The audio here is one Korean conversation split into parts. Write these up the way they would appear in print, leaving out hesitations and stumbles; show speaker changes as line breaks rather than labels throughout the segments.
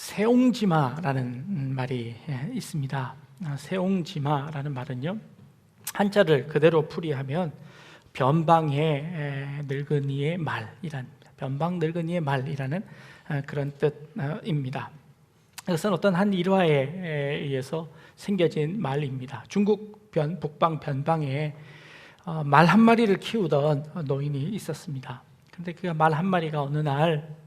세옹지마라는 말이 있습니다. 세옹지마라는 말은요, 한자를 그대로 풀이하면 변방의 늙은이의 말이란, 변방 늙은이의 말이라는 그런 뜻입니다. 이것은 어떤 한 일화에 의해서 생겨진 말입니다. 중국 북방 변방에 말 한 마리를 키우던 노인이 있었습니다. 그런데 그 말 한 마리가 어느 날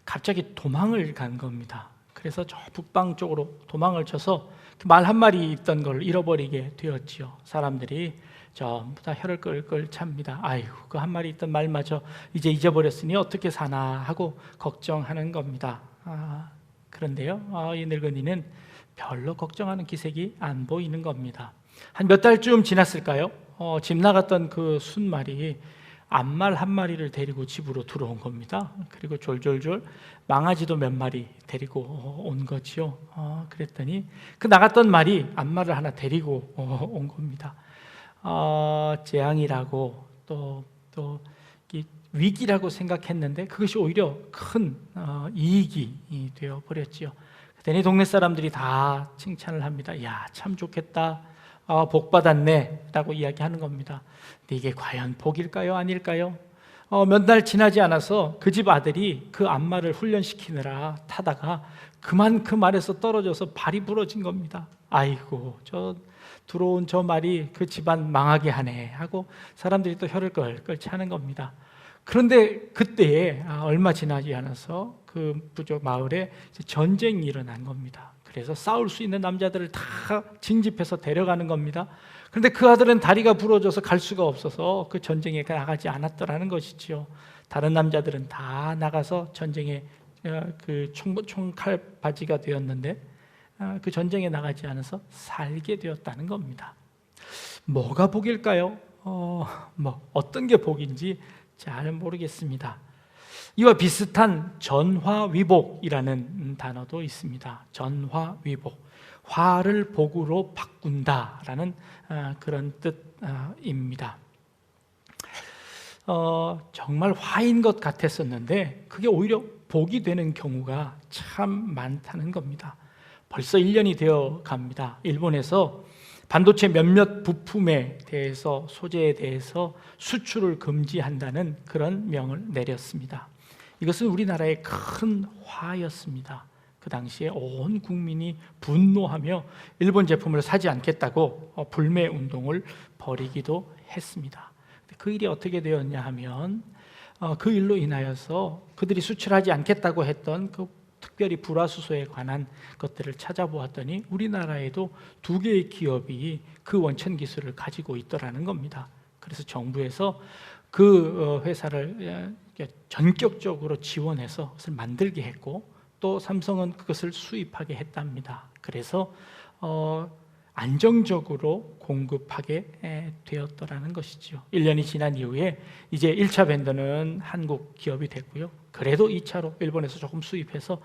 갑자기 도망을 간 겁니다. 그래서 저 북방 쪽으로 도망을 쳐서 말 한 마리 있던 걸 잃어버리게 되었지요. 사람들이 전부 다 혀를 끌끌 찹니다. 아이고, 그 한 마리 있던 말마저 이제 잊어버렸으니 어떻게 사나 하고 걱정하는 겁니다. 그런데요, 이 늙은이는 별로 걱정하는 기색이 안 보이는 겁니다. 한 몇 달쯤 지났을까요? 집 나갔던 그 순말이 암말 한 마리를 데리고 집으로 들어온 겁니다. 그리고 졸졸졸 망아지도 몇 마리 데리고 온 거지요. 그랬더니 그 나갔던 말이 암말을 하나 데리고 온 겁니다. 재앙이라고 또 위기라고 생각했는데 그것이 오히려 큰 이익이 되어 버렸지요. 그랬더니 동네 사람들이 다 칭찬을 합니다. 야, 참 좋겠다. 복 받았네 라고 이야기하는 겁니다. 근데 이게 과연 복일까요? 아닐까요? 몇 달 지나지 않아서 그 집 아들이 그 암말을 훈련시키느라 타다가 그만 그 말에서 떨어져서 발이 부러진 겁니다. 아이고, 들어온 저 말이 그 집안 망하게 하네 하고 사람들이 또 혀를 끌끌 차는 겁니다. 그런데 그때에 얼마 지나지 않아서 그 부족 마을에 전쟁이 일어난 겁니다. 그래서 싸울 수 있는 남자들을 다 징집해서 데려가는 겁니다. 그런데 그 아들은 다리가 부러져서 갈 수가 없어서 그 전쟁에 나가지 않았더라는 것이지요. 다른 남자들은 다 나가서 전쟁에 그 총칼바지가 되었는데 그 전쟁에 나가지 않아서 살게 되었다는 겁니다. 뭐가 복일까요? 어떤 게 복인지 잘 모르겠습니다. 이와 비슷한 전화위복이라는 단어도 있습니다. 전화위복, 화를 복으로 바꾼다라는 그런 뜻입니다. 정말 화인 것 같았었는데 그게 오히려 복이 되는 경우가 참 많다는 겁니다. 벌써 1년이 되어 갑니다. 일본에서 반도체 몇몇 부품에 대해서, 소재에 대해서 수출을 금지한다는 그런 명을 내렸습니다. 이것은 우리나라의 큰 화였습니다. 그 당시에 온 국민이 분노하며 일본 제품을 사지 않겠다고 불매 운동을 벌이기도 했습니다. 그 일이 어떻게 되었냐 하면 그 일로 인하여서 그들이 수출하지 않겠다고 했던 그 특별히 불화수소에 관한 것들을 찾아보았더니 우리나라에도 2개의 기업이 그 원천 기술을 가지고 있더라는 겁니다. 그래서 정부에서 그 회사를 전격적으로 지원해서 그것을 만들게 했고 또 삼성은 그것을 수입하게 했답니다. 그래서 안정적으로 공급하게 되었더라는 것이죠. 1년이 지난 이후에 이제 1차 밴더는 한국 기업이 됐고요. 그래도 2차로 일본에서 조금 수입해서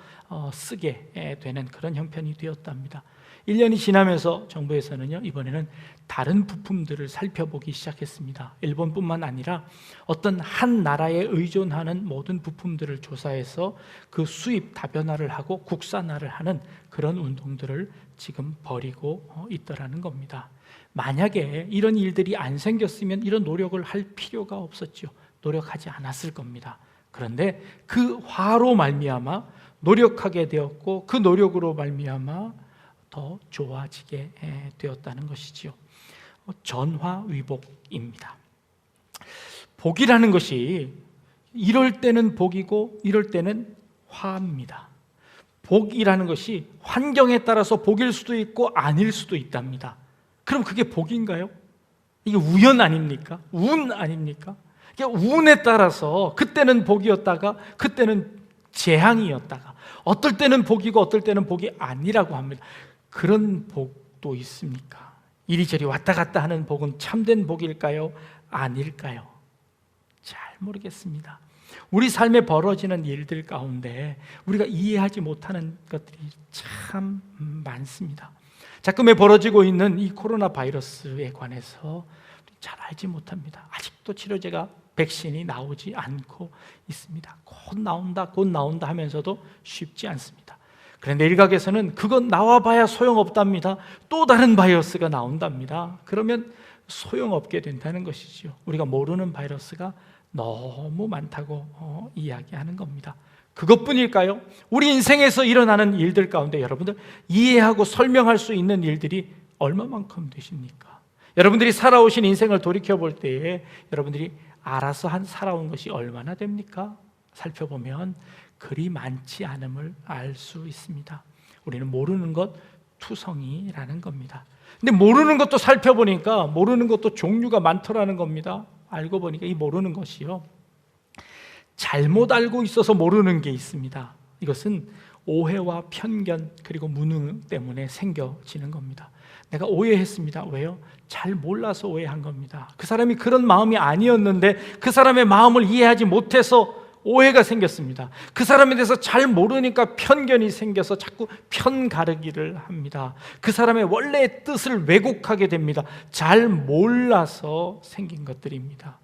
쓰게 되는 그런 형편이 되었답니다. 1년이 지나면서 정부에서는요, 이번에는 다른 부품들을 살펴보기 시작했습니다. 일본뿐만 아니라 어떤 한 나라에 의존하는 모든 부품들을 조사해서 그 수입 다변화를 하고 국산화를 하는 그런 운동들을 지금 벌이고 있더라는 겁니다. 만약에 이런 일들이 안 생겼으면 이런 노력을 할 필요가 없었죠. 노력하지 않았을 겁니다. 그런데 그 화로 말미암아 노력하게 되었고 그 노력으로 말미암아 더 좋아지게 되었다는 것이지요. 전화위복입니다. 복이라는 것이 이럴 때는 복이고 이럴 때는 화입니다. 복이라는 것이 환경에 따라서 복일 수도 있고 아닐 수도 있답니다. 그럼 그게 복인가요? 이게 우연 아닙니까? 운 아닙니까? 운에 따라서 그때는 복이었다가 그때는 재앙이었다가 어떨 때는 복이고 어떨 때는 복이 아니라고 합니다. 그런 복도 있습니까? 이리저리 왔다 갔다 하는 복은 참된 복일까요? 아닐까요? 잘 모르겠습니다. 우리 삶에 벌어지는 일들 가운데 우리가 이해하지 못하는 것들이 참 많습니다. 자꾸만 벌어지고 있는 이 코로나 바이러스에 관해서 잘 알지 못합니다. 아직도 치료제가 백신이 나오지 않고 있습니다. 곧 나온다 하면서도 쉽지 않습니다. 그런데 일각에서는 그건 나와봐야 소용없답니다. 또 다른 바이러스가 나온답니다. 그러면 소용없게 된다는 것이죠. 우리가 모르는 바이러스가 너무 많다고 이야기하는 겁니다. 그것뿐일까요? 우리 인생에서 일어나는 일들 가운데 여러분들 이해하고 설명할 수 있는 일들이 얼마만큼 되십니까? 여러분들이 살아오신 인생을 돌이켜볼 때에 여러분들이 알아서 살아온 것이 얼마나 됩니까? 살펴보면 그리 많지 않음을 알 수 있습니다. 우리는 모르는 것 투성이라는 겁니다. 근데 모르는 것도 살펴보니까 모르는 것도 종류가 많더라는 겁니다. 알고 보니까 이 모르는 것이요, 잘못 알고 있어서 모르는 게 있습니다. 이것은 오해와 편견 그리고 무능 때문에 생겨지는 겁니다. 내가 오해했습니다. 왜요? 잘 몰라서 오해한 겁니다. 그 사람이 그런 마음이 아니었는데 그 사람의 마음을 이해하지 못해서 오해가 생겼습니다. 그 사람에 대해서 잘 모르니까 편견이 생겨서 자꾸 편가르기를 합니다. 그 사람의 원래의 뜻을 왜곡하게 됩니다. 잘 몰라서 생긴 것들입니다.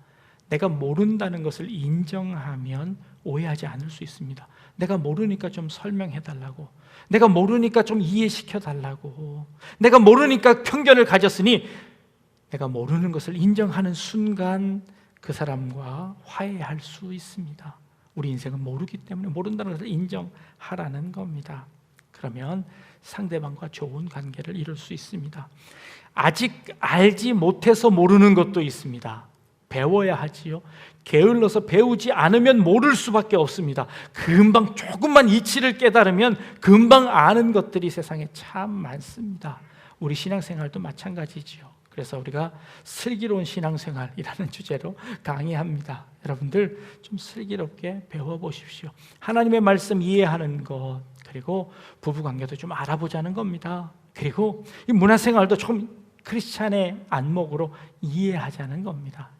내가 모른다는 것을 인정하면 오해하지 않을 수 있습니다. 내가 모르니까 좀 설명해 달라고, 내가 모르니까 좀 이해시켜 달라고, 내가 모르니까 편견을 가졌으니 내가 모르는 것을 인정하는 순간 그 사람과 화해할 수 있습니다. 우리 인생은 모르기 때문에 모른다는 것을 인정하라는 겁니다. 그러면 상대방과 좋은 관계를 이룰 수 있습니다. 아직 알지 못해서 모르는 것도 있습니다. 배워야 하지요. 게을러서 배우지 않으면 모를 수밖에 없습니다. 금방 조금만 이치를 깨달으면 금방 아는 것들이 세상에 참 많습니다. 우리 신앙생활도 마찬가지지요. 그래서 우리가 슬기로운 신앙생활이라는 주제로 강의합니다. 여러분들 좀 슬기롭게 배워보십시오. 하나님의 말씀 이해하는 것, 그리고 부부관계도 좀 알아보자는 겁니다. 그리고 이 문화생활도 좀 크리스찬의 안목으로 이해하자는 겁니다.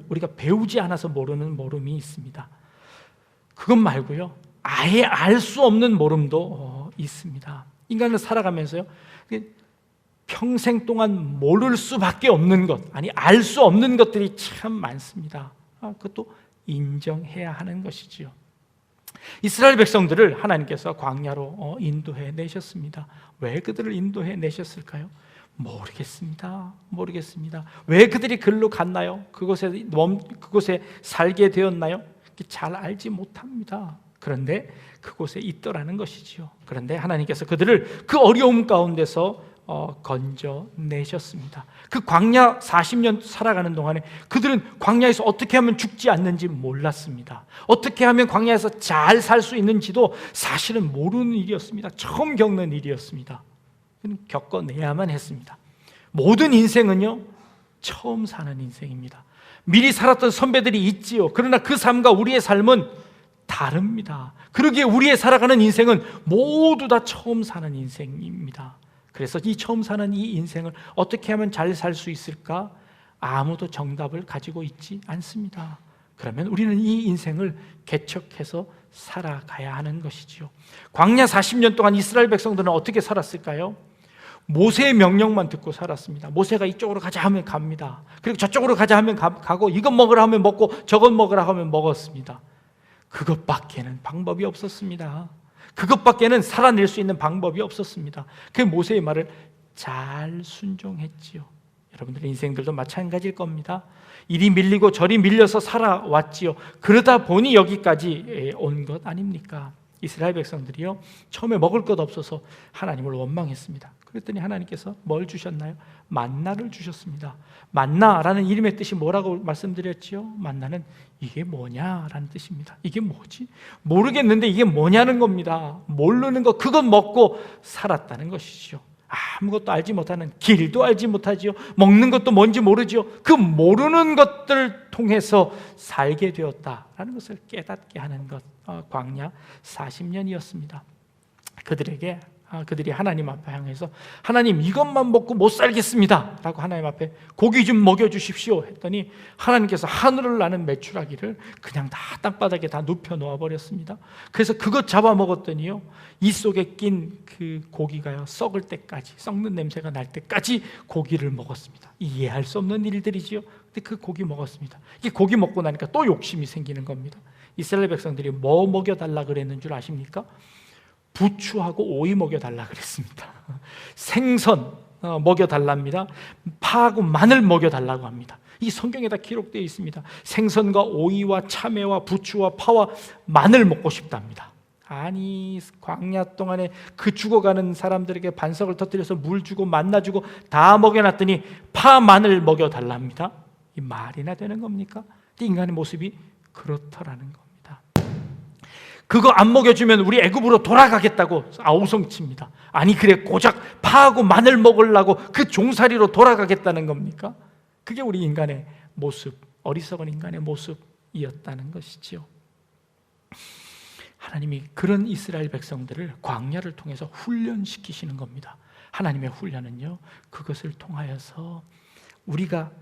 우리가 배우지 않아서 모르는 모름이 있습니다. 그것 말고요, 아예 알 수 없는 모름도 있습니다. 인간을 살아가면서요, 평생 동안 모를 수밖에 없는 것, 아니 알 수 없는 것들이 참 많습니다. 그것도 인정해야 하는 것이지요. 이스라엘 백성들을 하나님께서 광야로 인도해 내셨습니다. 왜 그들을 인도해 내셨을까요? 모르겠습니다. 왜 그들이 그리로 갔나요? 그곳에 살게 되었나요? 잘 알지 못합니다. 그런데 그곳에 있더라는 것이지요. 그런데 하나님께서 그들을 그 어려움 가운데서 건져내셨습니다. 그 광야 40년 살아가는 동안에 그들은 광야에서 어떻게 하면 죽지 않는지 몰랐습니다. 어떻게 하면 광야에서 잘 살 수 있는지도 사실은 모르는 일이었습니다. 처음 겪는 일이었습니다. 겪어내야만 했습니다. 모든 인생은요, 처음 사는 인생입니다. 미리 살았던 선배들이 있지요. 그러나 그 삶과 우리의 삶은 다릅니다. 그러기에 우리의 살아가는 인생은 모두 다 처음 사는 인생입니다. 그래서 이 처음 사는 이 인생을 어떻게 하면 잘 살 수 있을까? 아무도 정답을 가지고 있지 않습니다. 그러면 우리는 이 인생을 개척해서 살아가야 하는 것이지요. 광야 40년 동안 이스라엘 백성들은 어떻게 살았을까요? 모세의 명령만 듣고 살았습니다. 모세가 이쪽으로 가자 하면 갑니다. 그리고 저쪽으로 가자 하면 가고, 이것 먹으라 하면 먹고 저것 먹으라 하면 먹었습니다. 그것밖에는 방법이 없었습니다. 그것밖에는 살아낼 수 있는 방법이 없었습니다. 그 모세의 말을 잘 순종했지요. 여러분들의 인생들도 마찬가지일 겁니다. 이리 밀리고 저리 밀려서 살아왔지요. 그러다 보니 여기까지 온 것 아닙니까? 이스라엘 백성들이요, 처음에 먹을 것 없어서 하나님을 원망했습니다. 그랬더니 하나님께서 뭘 주셨나요? 만나를 주셨습니다. 만나라는 이름의 뜻이 뭐라고 말씀드렸지요? 만나는 이게 뭐냐라는 뜻입니다. 이게 뭐지? 모르겠는데 이게 뭐냐는 겁니다. 모르는 거, 그것 먹고 살았다는 것이죠. 아무것도 알지 못하는, 길도 알지 못하지요. 먹는 것도 뭔지 모르지요. 그 모르는 것들을 통해서 살게 되었다라는 것을 깨닫게 하는 것, 광야 40년이었습니다. 그들이 하나님 앞에 향해서 하나님, 이것만 먹고 못 살겠습니다 라고 하나님 앞에 고기 좀 먹여주십시오 했더니 하나님께서 하늘을 나는 메추라기를 그냥 다 땅바닥에 다 눕혀 놓아버렸습니다. 그래서 그것 잡아먹었더니요, 이 속에 낀 그 고기가요, 썩을 때까지, 썩는 냄새가 날 때까지 고기를 먹었습니다. 이해할 수 없는 일들이지요. 근데 그 고기 먹었습니다. 이게 고기 먹고 나니까 또 욕심이 생기는 겁니다. 이스라엘 백성들이 뭐 먹여달라 그랬는 줄 아십니까? 부추하고 오이 먹여달라 그랬습니다. 생선 먹여달랍니다. 파하고 마늘 먹여달라고 합니다. 이 성경에 다 기록되어 있습니다. 생선과 오이와 참외와 부추와 파와 마늘 먹고 싶답니다. 아니, 광야 동안에 그 죽어가는 사람들에게 반석을 터뜨려서 물 주고 만나 주고 다 먹여놨더니 파 마늘 먹여달랍니다. 이 말이나 되는 겁니까? 인간의 모습이 그렇더라는 겁니다. 그거 안 먹여주면 우리 애굽으로 돌아가겠다고 아우성칩니다. 아니, 그래 고작 파하고 마늘 먹으려고 그 종살이로 돌아가겠다는 겁니까? 그게 우리 인간의 모습, 어리석은 인간의 모습이었다는 것이지요. 하나님이 그런 이스라엘 백성들을 광야를 통해서 훈련시키시는 겁니다. 하나님의 훈련은요, 그것을 통하여서 우리가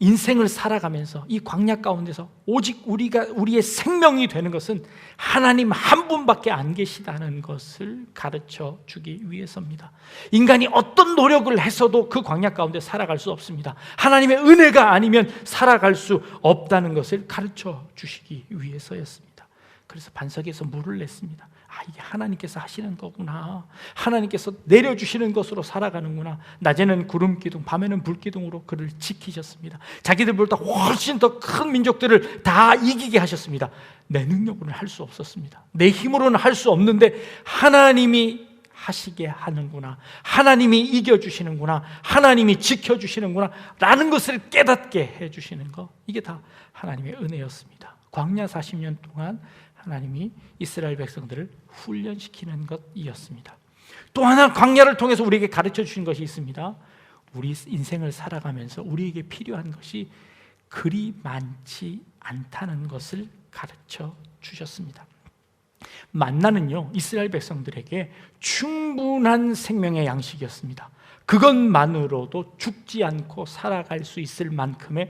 인생을 살아가면서 이 광야 가운데서 오직 우리의 생명이 되는 것은 하나님 한 분밖에 안 계시다는 것을 가르쳐 주기 위해서입니다. 인간이 어떤 노력을 해서도 그 광야 가운데 살아갈 수 없습니다. 하나님의 은혜가 아니면 살아갈 수 없다는 것을 가르쳐 주시기 위해서였습니다. 그래서 반석에서 물을 냈습니다. 이게 하나님께서 하시는 거구나. 하나님께서 내려주시는 것으로 살아가는구나. 낮에는 구름 기둥, 밤에는 불 기둥으로 그를 지키셨습니다. 자기들보다 훨씬 더 큰 민족들을 다 이기게 하셨습니다. 내 능력으로는 할 수 없었습니다. 내 힘으로는 할 수 없는데 하나님이 하시게 하는구나. 하나님이 이겨주시는구나. 하나님이 지켜주시는구나 라는 것을 깨닫게 해주시는 것, 이게 다 하나님의 은혜였습니다. 광야 40년 동안 하나님이 이스라엘 백성들을 훈련시키는 것이었습니다. 또 하나 광야를 통해서 우리에게 가르쳐 주신 것이 있습니다. 우리 인생을 살아가면서 우리에게 필요한 것이 그리 많지 않다는 것을 가르쳐 주셨습니다. 만나는요, 이스라엘 백성들에게 충분한 생명의 양식이었습니다. 그것만으로도 죽지 않고 살아갈 수 있을 만큼의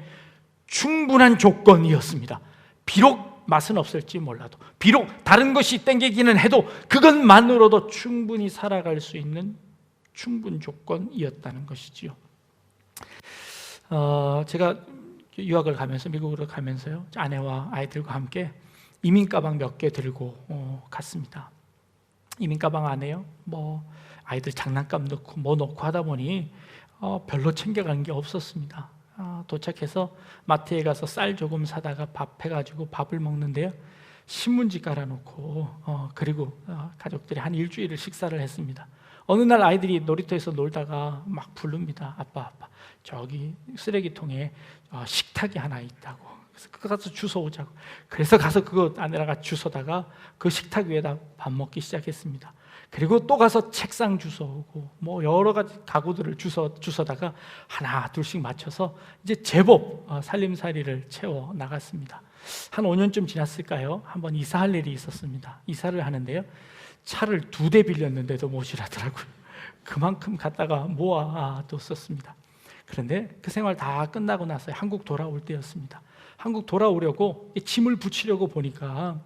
충분한 조건이었습니다. 비록 맛은 없을지 몰라도, 비록 다른 것이 땡기기는 해도 그것만으로도 충분히 살아갈 수 있는 충분 조건이었다는 것이지요. 제가 유학을 가면서, 미국으로 가면서요, 아내와 아이들과 함께 이민 가방 몇 개 들고 갔습니다. 이민 가방 안에요, 아이들 장난감 넣고 넣고 하다 보니 별로 챙겨가는 게 없었습니다. 도착해서 마트에 가서 쌀 조금 사다가 밥 해가지고 밥을 먹는데요, 신문지 깔아놓고 그리고 가족들이 한 일주일을 식사를 했습니다. 어느 날 아이들이 놀이터에서 놀다가 막 부릅니다. 아빠, 저기 쓰레기통에 식탁이 하나 있다고. 그래서 그거 가서 주워오자고. 그래서 가서 그거 아내랑 주워다가 그 식탁 위에다 밥 먹기 시작했습니다. 그리고 또 가서 책상 주워오고 여러 가지 가구들을 주워다가 하나 둘씩 맞춰서 이제 제법 살림살이를 채워 나갔습니다. 한 5년쯤 지났을까요? 한번 이사할 일이 있었습니다. 이사를 하는데요, 차를 2대 빌렸는데도 모자라더라고요. 그만큼 갖다가 모아뒀었습니다. 그런데 그 생활 다 끝나고 나서 한국 돌아올 때였습니다. 한국 돌아오려고 짐을 붙이려고 보니까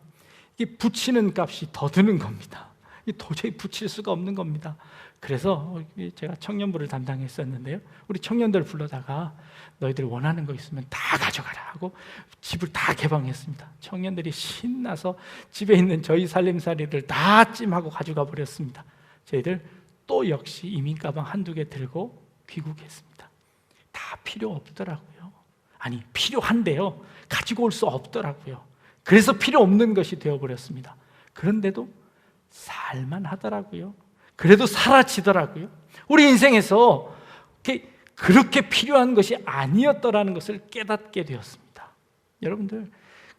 이게 붙이는 값이 더 드는 겁니다. 도저히 붙일 수가 없는 겁니다. 그래서 제가 청년부를 담당했었는데요, 우리 청년들 불러다가 너희들 원하는 거 있으면 다 가져가라 하고 집을 다 개방했습니다. 청년들이 신나서 집에 있는 저희 살림살이를 다 찜하고 가져가 버렸습니다. 저희들 또 역시 이민 가방 1-2개 들고 귀국했습니다. 다 필요 없더라고요. 아니, 필요한데요, 가지고 올 수 없더라고요. 그래서 필요 없는 것이 되어버렸습니다. 그런데도 살만 하더라고요. 그래도 사라지더라고요. 우리 인생에서 그렇게 필요한 것이 아니었더라는 것을 깨닫게 되었습니다. 여러분들,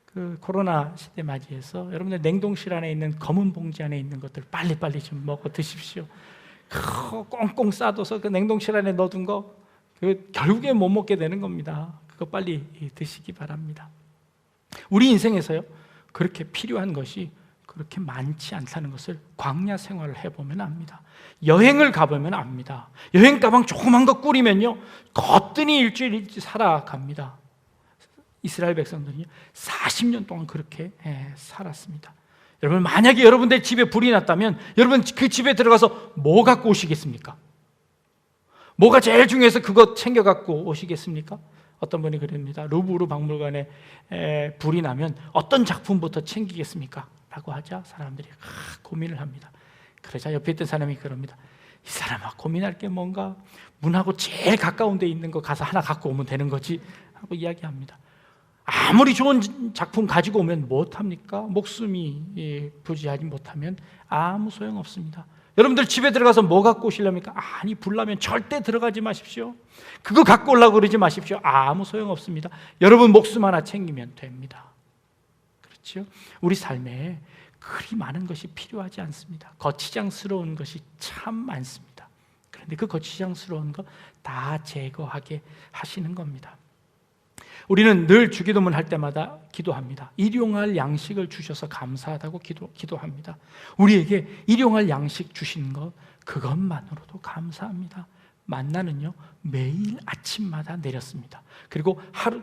그 코로나 시대 맞이해서 여러분들 냉동실 안에 있는 검은 봉지 안에 있는 것들 빨리빨리 좀 먹어 드십시오. 꽁꽁 싸둬서 그 냉동실 안에 넣어둔 거 결국에 못 먹게 되는 겁니다. 그거 빨리 드시기 바랍니다. 우리 인생에서요, 그렇게 필요한 것이 그렇게 많지 않다는 것을 광야 생활을 해보면 압니다. 여행을 가보면 압니다. 여행 가방 조그만 거 꾸리면요, 거뜬히 일주일 살아갑니다. 이스라엘 백성들이 40년 동안 그렇게 살았습니다. 여러분, 만약에 여러분들 집에 불이 났다면 여러분 그 집에 들어가서 뭐 갖고 오시겠습니까? 뭐가 제일 중요해서 그거 챙겨 갖고 오시겠습니까? 어떤 분이 그럽니다. 루브르 박물관에 불이 나면 어떤 작품부터 챙기겠습니까? 라고 하자 사람들이 고민을 합니다. 그러자 옆에 있던 사람이 그럽니다. 이 사람아, 고민할 게 뭔가? 문하고 제일 가까운 데 있는 거 가서 하나 갖고 오면 되는 거지 하고 이야기합니다. 아무리 좋은 작품 가지고 오면 못합니까? 목숨이 부지하지 못하면 아무 소용없습니다. 여러분들 집에 들어가서 뭐 갖고 오시렵니까? 아니, 불나면 절대 들어가지 마십시오. 그거 갖고 오려고 그러지 마십시오. 아무 소용없습니다. 여러분 목숨 하나 챙기면 됩니다. 그렇죠? 우리 삶에 그리 많은 것이 필요하지 않습니다. 거치장스러운 것이 참 많습니다. 그런데 그 거치장스러운 거 다 제거하게 하시는 겁니다. 우리는 늘 주기도문 할 때마다 기도합니다. 일용할 양식을 주셔서 감사하다고 기도합니다. 우리에게 일용할 양식 주신 것, 그것만으로도 감사합니다. 만나는요, 매일 아침마다 내렸습니다. 그리고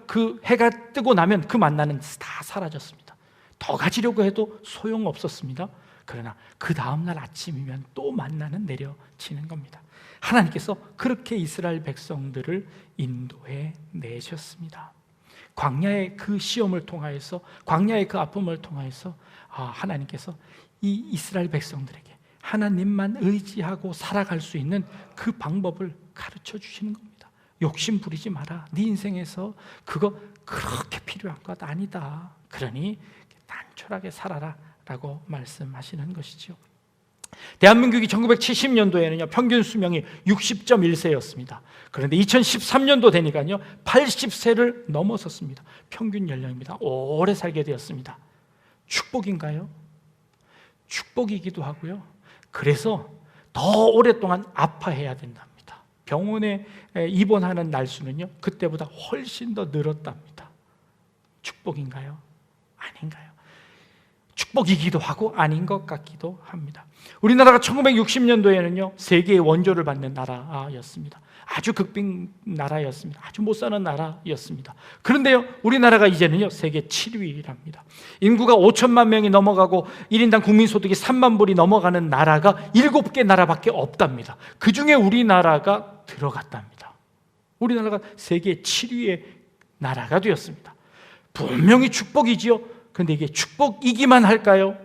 그 해가 뜨고 나면 그 만나는 다 사라졌습니다. 더 가지려고 해도 소용없었습니다. 그러나 그 다음날 아침이면 또 만나는 내려치는 겁니다. 하나님께서 그렇게 이스라엘 백성들을 인도해 내셨습니다. 광야의 그 시험을 통하여서, 광야의 그 아픔을 통하여서 하나님께서 이 이스라엘 백성들에게 하나님만 의지하고 살아갈 수 있는 그 방법을 가르쳐 주시는 겁니다. 욕심 부리지 마라. 네 인생에서 그거 그렇게 필요한 것 아니다. 그러니 단촐하게 살아라 라고 말씀하시는 것이죠. 대한민국이 1970년도에는요 평균 수명이 60.1세였습니다. 그런데 2013년도 되니까요 80세를 넘어섰습니다. 평균 연령입니다. 오래 살게 되었습니다. 축복인가요? 축복이기도 하고요. 그래서 더 오랫동안 아파해야 된답니다. 병원에 입원하는 날수는요 그때보다 훨씬 더 늘었답니다. 축복인가요? 아닌가요? 축복이기도 하고 아닌 것 같기도 합니다. 우리나라가 1960년도에는요 세계의 원조를 받는 나라였습니다. 아주 극빈 나라였습니다. 아주 못 사는 나라였습니다. 그런데요 우리나라가 이제는요 세계 7위랍니다. 인구가 5천만 명이 넘어가고 1인당 국민소득이 3만 불이 넘어가는 나라가 7개 나라밖에 없답니다. 그 중에 우리나라가 들어갔답니다. 우리나라가 세계 7위의 나라가 되었습니다. 분명히 축복이지요. 그런데 이게 축복이기만 할까요?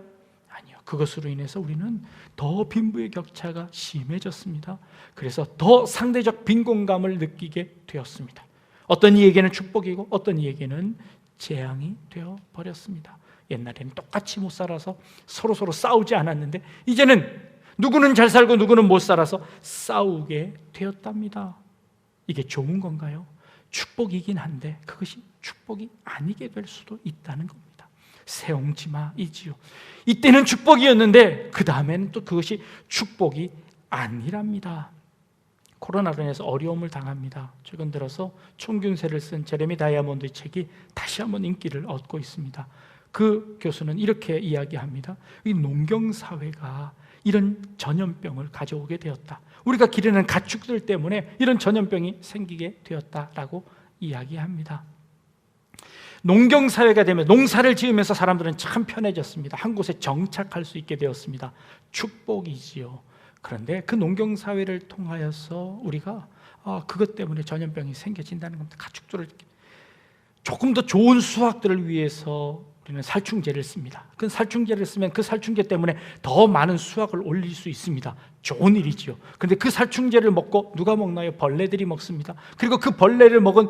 아니요. 그것으로 인해서 우리는 더 빈부의 격차가 심해졌습니다. 그래서 더 상대적 빈곤감을 느끼게 되었습니다. 어떤 이에게는 축복이고 어떤 이에게는 재앙이 되어버렸습니다. 옛날에는 똑같이 못 살아서 서로 싸우지 않았는데 이제는 누구는 잘 살고 누구는 못 살아서 싸우게 되었답니다. 이게 좋은 건가요? 축복이긴 한데 그것이 축복이 아니게 될 수도 있다는 겁니다. 세옹지마이지요. 이때는 축복이었는데 그 다음에는 또 그것이 축복이 아니랍니다. 코로나로 인해서 어려움을 당합니다. 최근 들어서 총균세를 쓴 제레미 다이아몬드의 책이 다시 한번 인기를 얻고 있습니다. 그 교수는 이렇게 이야기합니다. 이 농경사회가 이런 전염병을 가져오게 되었다. 우리가 기르는 가축들 때문에 이런 전염병이 생기게 되었다라고 이야기합니다. 농경사회가 되면 농사를 지으면서 사람들은 참 편해졌습니다. 한 곳에 정착할 수 있게 되었습니다. 축복이지요. 그런데 그 농경사회를 통하여서 우리가 그것 때문에 전염병이 생겨진다는 겁니다. 가축들을 조금 더 좋은 수확들을 위해서 우리는 살충제를 씁니다. 그 살충제를 쓰면 그 살충제 때문에 더 많은 수확을 올릴 수 있습니다. 좋은 일이지요. 그런데 그 살충제를 먹고 누가 먹나요? 벌레들이 먹습니다. 그리고 그 벌레를 먹은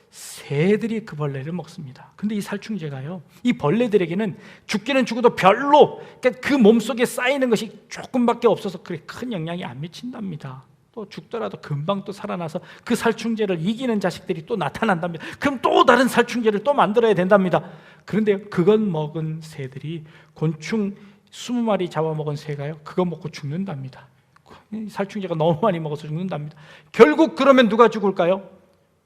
새들이 그 벌레를 먹습니다. 근데 이 살충제가요 이 벌레들에게는 죽기는 죽어도 별로 그 몸속에 쌓이는 것이 조금밖에 없어서 그렇게 큰 영향이 안 미친답니다. 또 죽더라도 금방 또 살아나서 그 살충제를 이기는 자식들이 또 나타난답니다. 그럼 또 다른 살충제를 또 만들어야 된답니다. 그런데 그건 먹은 새들이 곤충 20마리 잡아먹은 새가요 그거 먹고 죽는답니다. 살충제가 너무 많이 먹어서 죽는답니다. 결국 그러면 누가 죽을까요?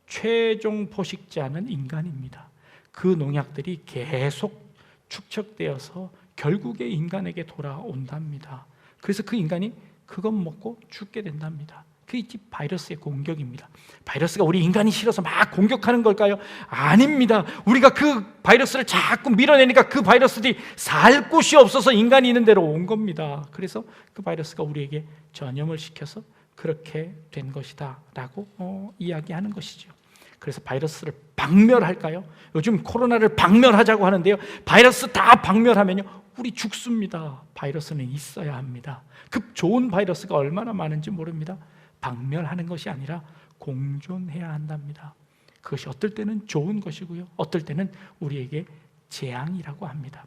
최종 포식자는 인간입니다. 그 농약들이 계속 축적되어서 결국에 인간에게 돌아온답니다. 그래서 그 인간이 그것 먹고 죽게 된답니다. 그게 바이러스의 공격입니다. 바이러스가 우리 인간이 싫어서 막 공격하는 걸까요? 아닙니다. 우리가 그 바이러스를 자꾸 밀어내니까 그 바이러스들이 살 곳이 없어서 인간이 있는 대로 온 겁니다. 그래서 그 바이러스가 우리에게 전염을 시켜서 그렇게 된 것이다 라고 이야기하는 것이죠. 그래서 바이러스를 박멸할까요? 요즘 코로나를 박멸하자고 하는데요 바이러스 다 박멸하면요 우리 죽습니다. 바이러스는 있어야 합니다. 급 좋은 바이러스가 얼마나 많은지 모릅니다. 박멸하는 것이 아니라 공존해야 한답니다. 그것이 어떨 때는 좋은 것이고요, 어떨 때는 우리에게 재앙이라고 합니다.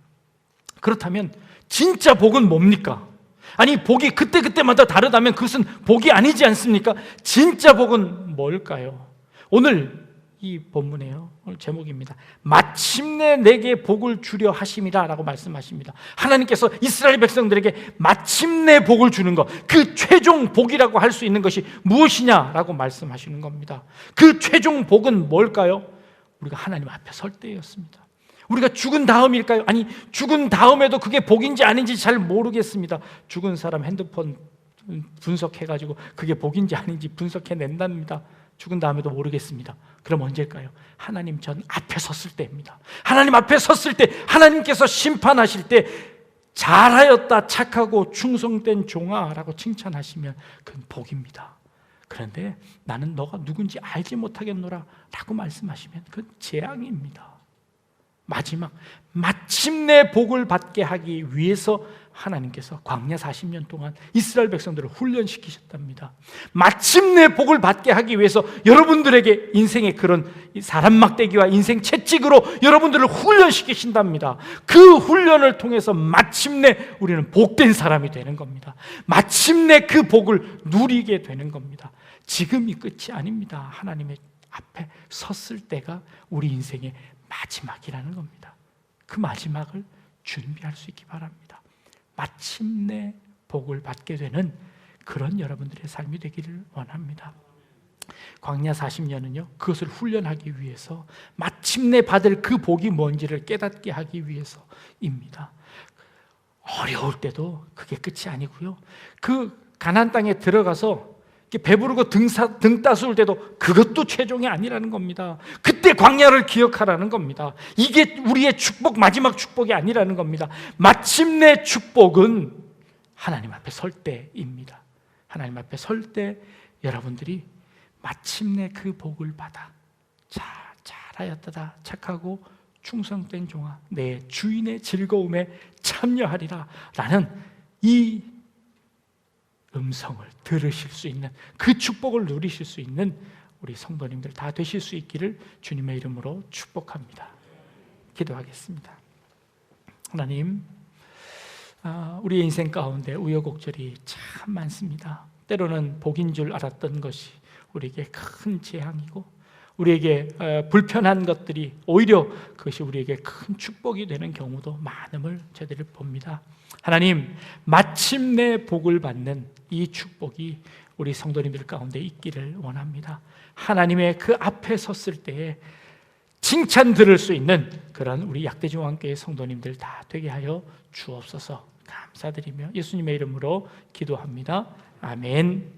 그렇다면 진짜 복은 뭡니까? 아니, 복이 그때그때마다 다르다면 그것은 복이 아니지 않습니까? 진짜 복은 뭘까요? 오늘 이 본문에요, 오늘 제목입니다. 마침내 내게 복을 주려 하심이라 라고 말씀하십니다. 하나님께서 이스라엘 백성들에게 마침내 복을 주는 것, 그 최종 복이라고 할 수 있는 것이 무엇이냐라고 말씀하시는 겁니다. 그 최종 복은 뭘까요? 우리가 하나님 앞에 설 때였습니다. 우리가 죽은 다음일까요? 아니, 죽은 다음에도 그게 복인지 아닌지 잘 모르겠습니다. 죽은 사람 핸드폰 분석해가지고 그게 복인지 아닌지 분석해낸답니다. 죽은 다음에도 모르겠습니다. 그럼 언제일까요? 하나님 전 앞에 섰을 때입니다. 하나님 앞에 섰을 때, 하나님께서 심판하실 때 잘하였다 착하고 충성된 종아 라고 칭찬하시면 그건 복입니다. 그런데 나는 너가 누군지 알지 못하겠노라 라고 말씀하시면 그건 재앙입니다. 마지막 마침내 복을 받게 하기 위해서 하나님께서 광야 40년 동안 이스라엘 백성들을 훈련시키셨답니다. 마침내 복을 받게 하기 위해서 여러분들에게 인생의 그런 사람 막대기와 인생 채찍으로 여러분들을 훈련시키신답니다. 그 훈련을 통해서 마침내 우리는 복된 사람이 되는 겁니다. 마침내 그 복을 누리게 되는 겁니다. 지금이 끝이 아닙니다. 하나님의 앞에 섰을 때가 우리 인생의 마지막이라는 겁니다. 그 마지막을 준비할 수 있기 바랍니다. 마침내 복을 받게 되는 그런 여러분들의 삶이 되기를 원합니다. 광야 40년은요, 그것을 훈련하기 위해서 마침내 받을 그 복이 뭔지를 깨닫게 하기 위해서입니다. 어려울 때도 그게 끝이 아니고요, 그 가나안 땅에 들어가서 배부르고 등 따스울 때도 그것도 최종이 아니라는 겁니다. 그때 광야를 기억하라는 겁니다. 이게 우리의 축복, 마지막 축복이 아니라는 겁니다. 마침내 축복은 하나님 앞에 설 때입니다. 하나님 앞에 설 때 여러분들이 마침내 그 복을 받아 잘하였다 착하고 충성된 종아 내 주인의 즐거움에 참여하리라 라는 이 음성을 들으실 수 있는, 그 축복을 누리실 수 있는 우리 성도님들 다 되실 수 있기를 주님의 이름으로 축복합니다. 기도하겠습니다. 하나님, 우리의 인생 가운데 우여곡절이 참 많습니다. 때로는 복인 줄 알았던 것이 우리에게 큰 재앙이고, 우리에게 불편한 것들이 오히려 그것이 우리에게 큰 축복이 되는 경우도 많음을 저희들이 봅니다. 하나님, 마침내 복을 받는 이 축복이 우리 성도님들 가운데 있기를 원합니다. 하나님의 그 앞에 섰을 때에 칭찬 들을 수 있는 그런 우리 약대중앙교회 성도님들 다 되게 하여 주옵소서. 감사드리며 예수님의 이름으로 기도합니다. 아멘.